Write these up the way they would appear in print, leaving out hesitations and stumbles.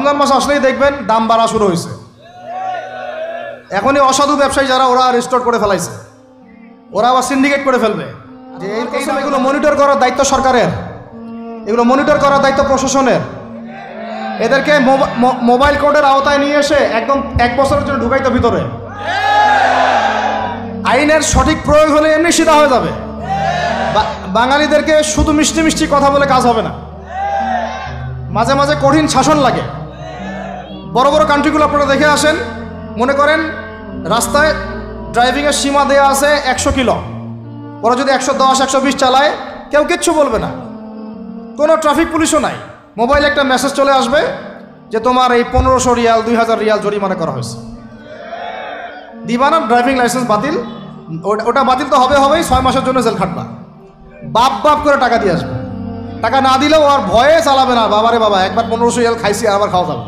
রমজান মাস আসলেই দেখবেন দাম বাড়া শুরু হয়েছে। এখনই অসাধু ব্যবসায়ী যারা ওরা রেস্টোর করে ফেলাইছে, ওরা আবার সিন্ডিকেট করে ফেলবে। যে এগুলো মনিটর করার দায়িত্ব সরকারের, এগুলো মনিটর করার দায়িত্ব প্রশাসনের। এদেরকে মোবাইল কোর্টের আওতায় নিয়ে এসে একদম 1 বছরের জন্য ঢুকাইতো ভিতরে। আইনের সঠিক প্রয়োগ হলে এমনি সিধা হয়ে যাবে। বাঙালিদেরকে শুধু মিষ্টি মিষ্টি কথা বলে কাজ হবে না, মাঝে মাঝে কঠিন শাসন লাগে। বড় বড় কান্ট্রিগুলো আপনারা দেখে আসেন, মনে করেন রাস্তায় ড্রাইভিংয়ের সীমা দেওয়া আছে 100 কিলো, ওরা যদি 110 120 চালায় কেউ কিচ্ছু বলবে না, কোনো ট্রাফিক পুলিশও নাই। মোবাইলে একটা মেসেজ চলে আসবে যে তোমার এই 1500 রিয়াল 2000 রিয়াল জরিমানা করা হয়েছে। দিবা না, ড্রাইভিং লাইসেন্স বাতিল। ওটা বাতিল তো হবেই, 6 মাসের জন্য জেল খাটবা। বাপ করে টাকা দিয়ে আসবে। টাকা না দিলেও আর ভয়ে চালাবে না, বাবারে বাবা একবার 1500 রিয়াল খাইছি আর আবার খাওয়া যাবে।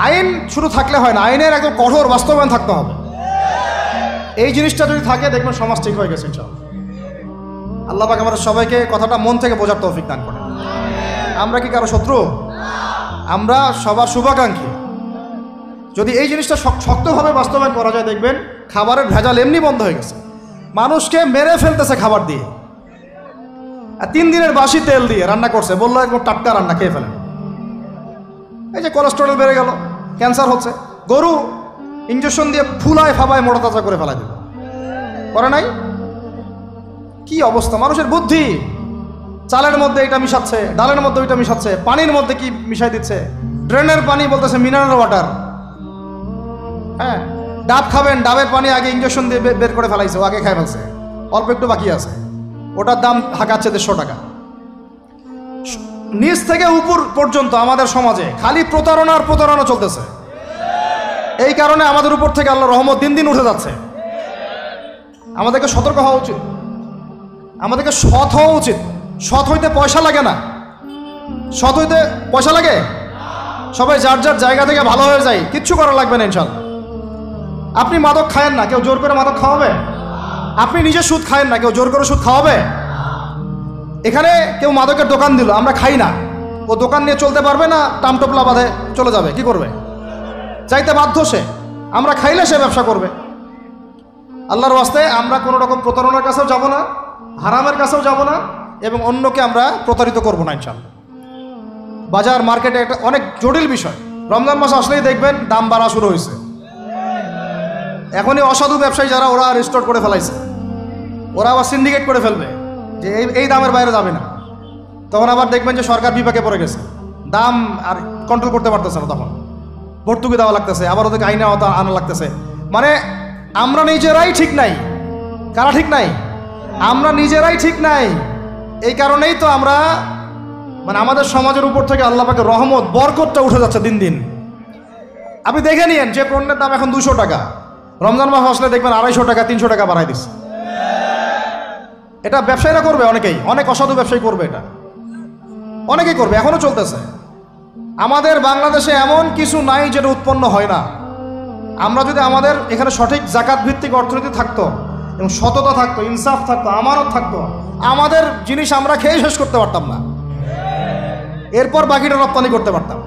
আইন শুধু থাকলে হয় না, আইনের একদম কঠোর বাস্তবায়ন থাকতে হবে। এই জিনিসটা যদি থাকে দেখবেন সমাজ ঠিক হয়ে গেছে ইনশাআল্লাহ। আল্লাহ পাক আমাদের সবাইকে কথাটা মন থেকে বোঝার তৌফিক দান করেন। আমরা কি কারো শত্রু? আমরা সবার শুভাকাঙ্ক্ষী। যদি এই জিনিসটা শক্তভাবে বাস্তবায়ন করা যায় দেখবেন খাবারের ভেজাল এমনি বন্ধ হয়ে গেছে। মানুষকে মেরে ফেলতেছে খাবার দিয়ে, আর 3 দিনের বাসি তেল দিয়ে রান্না করছে, বললো একদম টাটকা রান্না, খেয়ে ফেলেন। এই যে কোলেস্টেরল বেড়ে গেল, ক্যান্সার হচ্ছে। গরু ইঞ্জেকশন দিয়ে ফুলায় ফাবায় মোটা তাজা করে ফেলা দিল, করে নাই? কি অবস্থা মানুষের বুদ্ধি! চালের মধ্যে এটা মিশাচ্ছে, ডালের মধ্যে ওইটা মিশাচ্ছে, পানির মধ্যে কি মিশাই দিচ্ছে, ড্রেনের পানি বলতেছে মিনারেল ওয়াটার। হ্যাঁ, ডাব খাবেন, ডাবের পানি আগে ইঞ্জেকশন দিয়ে বের করে ফেলাইছে, ও আগে খাই ফেলছে, অল্প একটু বাকি আছে, ওটার দাম হাঁকাচ্ছে 150 টাকা। নিচ থেকে উপর পর্যন্ত আমাদের সমাজে খালি প্রতারণা চলতেছে। এই কারণে আমাদের উপর থেকে আল্লাহর রহমত দিন দিন উঠে যাচ্ছে। আমাদেরকে সতর্ক হওয়া উচিত, আমাদেরকে সৎ হওয়া উচিত। সৎ হইতে পয়সা লাগে না, সৎ হইতে পয়সা লাগে। সবাই যার যার জায়গা থেকে ভালো হয়ে যায়, কিচ্ছু করা লাগবে না ইনশাআল্লাহ। আপনি মাদক খায়েন না, কেউ জোর করে মাদক খাওয়াবে? আপনি নিজে সুদ খায়েন না, কেউ জোর করে সুদ খাওয়াবে? এখানে কেউ মাদকের দোকান দিল, আমরা খাই না, ও দোকান নিয়ে চলতে পারবে না? টামটোপলা বাঁধে চলে যাবে, কি করবে? চাইতে বাধ্য সে। আমরা খাইলে সে ব্যবসা করবে। আল্লাহর ওয়াস্তে আমরা কোনো রকম প্রতারণার কাছেও যাব না, হারামের কাছেও যাব না, এবং অন্যকে আমরা প্রতারিত করবো না ইনশাআল্লাহ। বাজার মার্কেটে একটা অনেক জটিল বিষয়। রমজান মাস আসলেই দেখবেন দাম বাড়া শুরু হয়েছে। এখনই অসাধু ব্যবসায়ী যারা ওরা রেস্টোর করে ফেলাইছে, ওরা আবার সিন্ডিকেট করে ফেলবে যে এই দামের বাইরে যাবে না। তখন আবার দেখবেন যে সরকার বিপাকে পড়ে গেছে, দাম আর কন্ট্রোল করতে পারতেছে না, তখন ভর্তুকি দেওয়া লাগতেছে, আবার ওদেরকে আইনে আনা লাগতেছে। মানে আমরা নিজেরাই ঠিক নাই। কারা ঠিক নাই? আমরা নিজেরাই ঠিক নাই। এই কারণেই তো আমরা আমাদের সমাজের উপর থেকে আল্লাহ পাকের রহমত বরকতটা উঠে যাচ্ছে দিন দিন। আপনি দেখে নিয়েন, যে পণ্যের দাম এখন 200 টাকা, রমজান মাস আসলে দেখবেন 250 টাকা 300 টাকা বাড়াই দিচ্ছে। এটা ব্যবসায়ীরা করবে, অনেক অসাধু ব্যবসায়ী করবে, এটা অনেকেই করবে, এখনো চলতেছে। আমাদের বাংলাদেশে এমন কিছু নাই যেটা উৎপন্ন হয় না। আমরা যদি আমাদের এখানে সঠিক জাকাত ভিত্তিক অর্থনীতি থাকতো এবং সততা থাকতো, ইনসাফ থাকতো, আমানত থাকতো, আমাদের জিনিস আমরা খেয়ে শেষ করতে পারতাম না, এরপর বাকিটা রপ্তানি করতে পারতাম।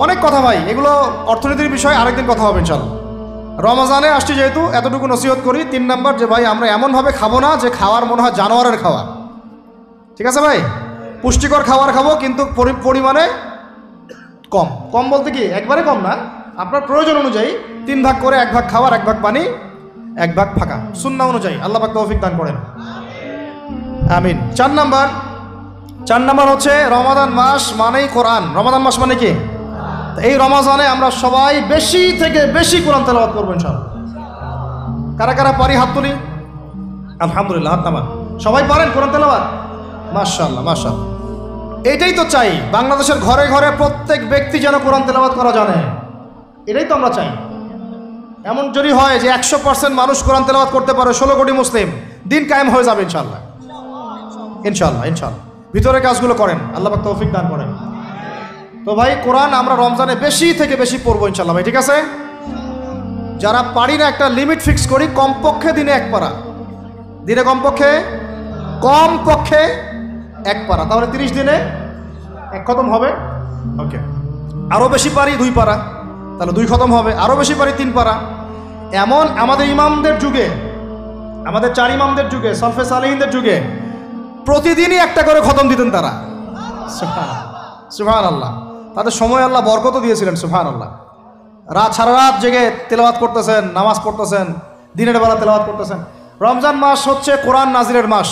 অনেক কথা ভাই, এগুলো অর্থনীতির বিষয়, আরেকদিন কথা হবে ইনশাআল্লাহ। রমজানে আসছি যেহেতু এতটুকু নসিহত করি। 3 নাম্বার, যে ভাই আমরা এমনভাবে খাবো না যে খাওয়ার মনে হয় জানোয়ারের খাওয়া। ঠিক আছে ভাই, পুষ্টিকর খাবার খাবো, কিন্তু পরিমাণে কম। কম বলতে কি একবারে কম না, আপনার প্রয়োজন অনুযায়ী 3 ভাগ করে, 1 ভাগ খাবার, 1 ভাগ পানি, 1 ভাগ ফাঁকা, সুন্নাহ অনুযায়ী। আল্লাহ পাক তৌফিক দান করেন, আমিন। 4 নাম্বার হচ্ছে রমাদান মাস মানেই কোরআন। রমাদান মাস মানে কি? এই রমজানে আমরা সবাই বেশি থেকে বেশি কোরআন তেলাওয়াত করবো ইনশাআল্লাহ। কারা কারা পারি হাত তুলি? আলহামদুলিল্লাহ, হাত নামান। সবাই পারেন কোরআন তেলাওয়াত? মাশাআল্লাহ মাশাআল্লাহ। এইটাই তো চাই, বাংলাদেশের ঘরে ঘরে প্রত্যেক ব্যক্তি যেন কোরআন তেলাওয়াত করা জানে, এটাই তো আমরা চাই। এমন যদি হয় যে 100% মানুষ কোরআন তেলাওয়াত করতে পারে, 16 কোটি মুসলিম, দিন কায়েম হয়ে যাবে ইনশাআল্লাহ। ইনশাআল্লাহ ইনশাআল্লাহ। ভিতরে কাজগুলো করেন, আল্লাহ পাক তৌফিক দান করেন। তো ভাই কোরআন আমরা রমজানে বেশি থেকে বেশি পড়বো ইনশাআল্লাহ ভাই, ঠিক আছে? যারা পারি না একটা লিমিট ফিক্স করি, কমপক্ষে দিনে 1 পারা, দিনে কমপক্ষে 1 পারা, তাহলে 30 দিনে 1 খতম হবে। ওকে। আরও বেশি পারি 2 পারা, তাহলে 2 খতম হবে, আরও বেশি পারি 3 পারা। এমন আমাদের ইমামদের যুগে, আমাদের 4 ইমামদের যুগে, সলফে সালেহিনদের যুগে প্রতিদিনই একটা করে খতম দিতেন তারা। সুবহানাল্লাহ। তাদের সময় আল্লাহ বরকত দিয়েছিলেন। সুবহানাল্লাহ। সারা রাত জেগে তেলাওয়াত করতেছেন, নামাজ পড়তেছেন, দিনের বেলা তেলাওয়াত করতেছেন। রমজান মাস হচ্ছে কোরআন নাজিলের মাস।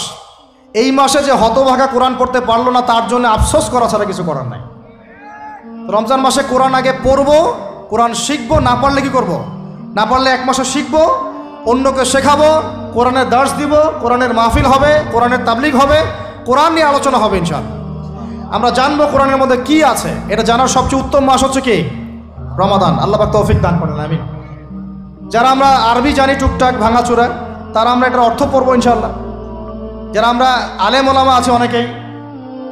এই মাসে যে হতভাগা কোরআন পড়তে পারলো না, তার জন্য আফসোস করা ছাড়া কিছু করার নাই। রমজান মাসে কোরআন আগে পড়বো, কোরআন শিখবো, না পারলে কি করব? না পারলে 1 মাসে শিখবো, অন্যকে শেখাবো, কোরআনের দার্স দিব, কোরআনের মাহফিল হবে, কোরআনের তাবলিগ হবে, কোরআন নিয়ে আলোচনা হবে ইনশাআল্লাহ। আমরা জানবো কোরআনের মধ্যে কি আছে। এটা জানার সবচেয়ে উত্তম মাস হচ্ছে কি? রমাদান। আল্লাহ পাক তৌফিক দান করেন, আমিন। যারা আমরা আরবি জানি টুকটাক ভাঙাচোরা, তারা আমরা এটার অর্থ পড়বো ইনশাআল্লাহ। যারা আমরা আলেম ওলামা আছে অনেকেই,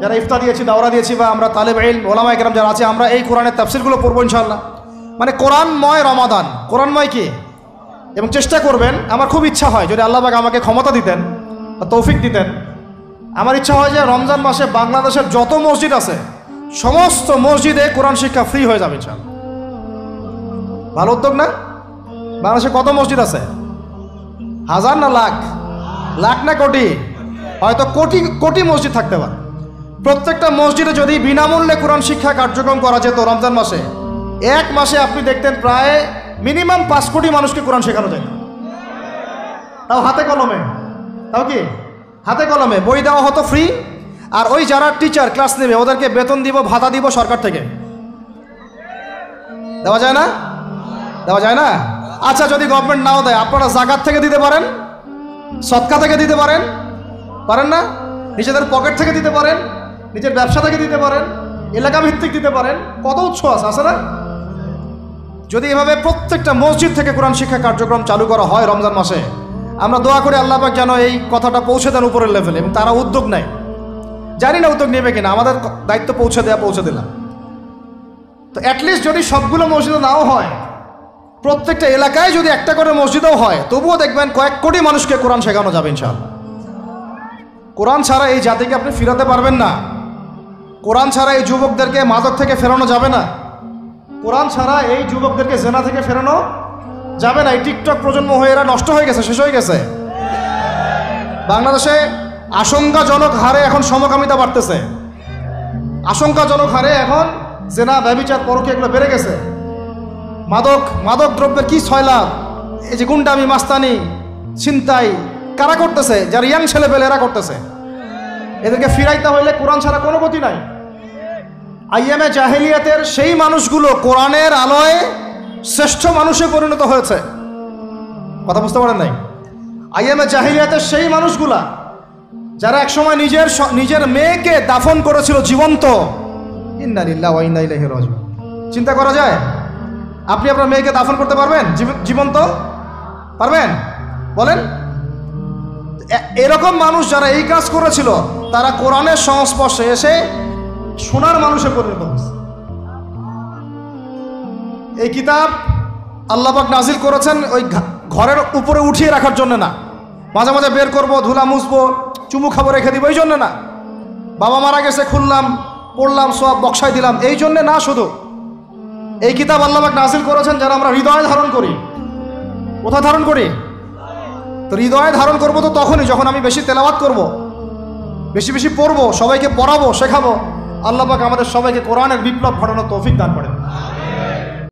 যারা ইফতা দিয়েছি, দাওরা দিয়েছি, বা আমরা তালেব ইলম ওলামা একরাম যারা আছে, আমরা এই কোরআনের তাফসিরগুলো পড়বো ইনশাআল্লাহ। মানে কোরআনময় রমাদান, কোরআনময় কি? এবং চেষ্টা করবেন, আমার খুব ইচ্ছা হয় যদি আল্লাহ পাক আমাকে ক্ষমতা দিতেন বা তৌফিক দিতেন, আমার ইচ্ছা হয় যে রমজান মাসে বাংলাদেশের যত মসজিদ আছে সমস্ত মসজিদে কোরআন শিক্ষা ফ্রি হয়ে যাবে ইনশাআল্লাহ। ভালো উদ্যোগ না? বাংলাদেশে কত মসজিদ আছে? 1000 না লাখ? লাখ না কোটি? হয়তো কোটি কোটি মসজিদ থাকতে পারে। প্রত্যেকটা মসজিদে যদি বিনামূল্যে কোরআন শিক্ষা কার্যক্রম করা যেত রমজান মাসে, 1 মাসে আপনি দেখতেন প্রায় মিনিমাম 5 কোটি মানুষকে কোরআন শেখানো যায়। তাও হাতে কলমে। তাও কি? হাতে কলমে। বই দেওয়া হতো ফ্রি, আর ওই যারা টিচার ক্লাস নেবে ওদেরকে বেতন দিব, ভাতা দিব সরকার থেকে। দেওয়া যায় না? দেওয়া যায় না? আচ্ছা, যদি গভর্নমেন্ট নাও দেয়, আপনারা জাকাত থেকে দিতে পারেন, সদকা থেকে দিতে পারেন, পারেন না? নিজেদের পকেট থেকে দিতে পারেন, নিজের ব্যবসা থেকে দিতে পারেন, এলাকা ভিত্তিক দিতে পারেন। কত উৎস আছে না? যদি এভাবে প্রত্যেকটা মসজিদ থেকে কোরআন শিক্ষা কার্যক্রম চালু করা হয় রমজান মাসে, আমরা দোয়া করি আল্লাহ পাক যেন এই কথাটা পৌঁছে দেন উপরের লেভেলে, এবং তারা উদ্যোগ নেয়। জানি না উদ্যোগ নেবে কিনা, আমাদের দায়িত্ব পৌঁছে দিলাম। তো অ্যাটলিস্ট যদি সবগুলো মসজিদে নাও হয়, প্রত্যেকটা এলাকায় যদি একটা করে মসজিদও হয়, তবুও দেখবেন কয়েক কোটি মানুষকে কোরআন শেখানো যাবে ইনশাআল্লাহ। কোরআন ছাড়া এই জাতিকে আপনি ফিরাতে পারবেন না। কোরআন ছাড়া এই যুবকদেরকে মাদক থেকে ফেরানো যাবে না। কোরআন ছাড়া এই যুবকদেরকে জেনা থেকে ফেরানো যাবে না। এই টিকটক প্রজন্ম হয়ে এরা নষ্ট হয়ে গেছে, শেষ হয়ে গেছে। বাংলাদেশে আশঙ্কাজনক হারে এখন সমকামিতা বাড়তেছে। আশঙ্কাজনক হারে এখন জেনা, ব্যভিচার, পরকীয়া এগুলো বেড়ে গেছে। মাদক দ্রব্যের কি ছয়লাভ, এই যে গুন্ডামি, মাস্তানি, ছিনতাই কারা করতেছে? যারা ইয়াং ছেলে পেলে এরা করতেছে। এদেরকে ফিরাইতে হইলে কোরআন ছাড়া কোনো গতি নাই। আইয়ামে জাহেলিয়াতের সেই মানুষগুলো কোরআনের আলোয় শ্রেষ্ঠ মানুষে পরিণত হয়েছে। কথা বুঝতে পারেন নাই? আইয়ামে জাহেলিয়াতের সেই মানুষগুলা যারা একসময় নিজের মেয়েকে দাফন করেছিল জীবন্ত। ইন্না লিল্লাহি ওয়া ইন্না ইলাইহি রাজিউন। চিন্তা করা যায়? আপনি আপনার মেয়েকে দাফন করতে পারবেন জীবন্ত? পারবেন? বলেন। এরকম মানুষ যারা এই কাজ করেছিল, তারা কোরআনের সংস্পর্শে এসে সোনার মানুষে পরিণত হয়েছে। এই কিতাব আল্লাহ পাক নাজিল করেছেন ওই ঘরের উপরে উঠিয়ে রাখার জন্য না, মাঝে মাঝে বের করব, ধুলা মুছবো, চুমু খাবো, রেখে দিব, এই জন্য না। বাবা মারা গেছে, খুললাম, পড়লাম, সব বক্সায় দিলাম, এই জন্যে না। শুধু এই কিতাব আল্লাহ পাক নাজিল করেছেন যারা আমরা হৃদয়ে ধারণ করি। কোথায় ধারণ করি? তো হৃদয়ে ধারণ করবো তো তখনই যখন আমি বেশি তেলাওয়াত করব, বেশি বেশি পড়বো, সবাইকে পড়াবো, শেখাবো। আল্লাহ পাক আমাদের সবাইকে কোরআনের বিপ্লব ঘটানোর তৌফিক দান করেন।